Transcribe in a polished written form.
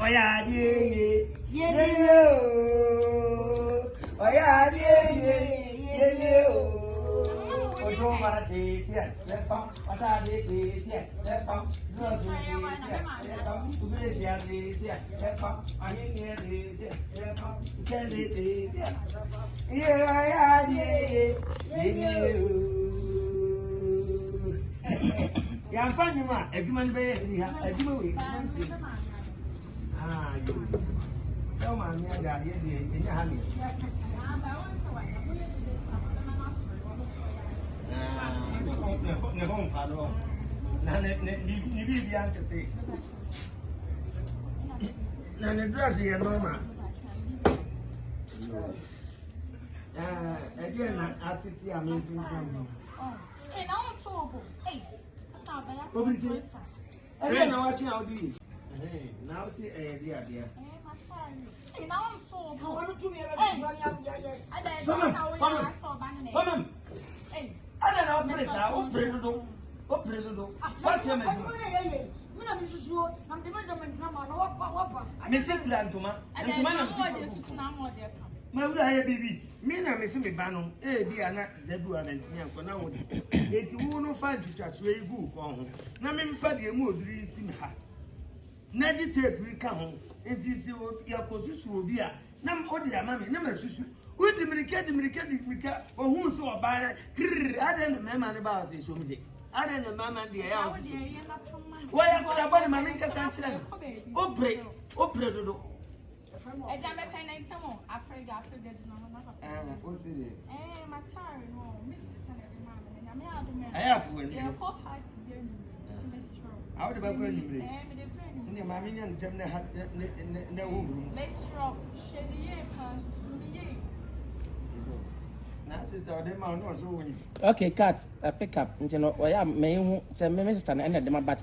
Oya ye Oya ye Ojo mate tia lepam ata de tia lepam gross tia lepam ubesia tia lepam ayenge tia lepam kende tia ya ye ya fanyu ma eduma ni be ni ha eduma we you tell my man that ye in your hand ne home father na ni bi bi ante se na ne dress ye normal again na attitude amazing thing eh na on so go eh ta ba ya so eh na watching how do you now see dear eh my son eh na on so go I want to be a Come eh I don't know place what president what's your name Mr. Plantoma and man my would baby me na me me bano eh bi ana da du ana nya ko na wo de ti wo no fa twatwa e gu ko ho na me mfa de mu oduri si me ha na di tape wi ka ho enti si ya ko susu obi a na o de ama me na ma susu wo di mirika o hu so oba na ada no me ma ne ba se so mde ada no mama de ya wo ya ko da ba ma me ka san kire o bre do Eja me pen na ntemo afraid de no na o si de my tire no Mrs. Can every man na me adu me I have when you ko heart be ni strong I would ba ko ni mre me de friend ni ma me nya ntem na wo huru let's strong shede ye pass me ye na sister de ma no so woni okay cat pick up nti no oya me hu say me sister na na de ma bat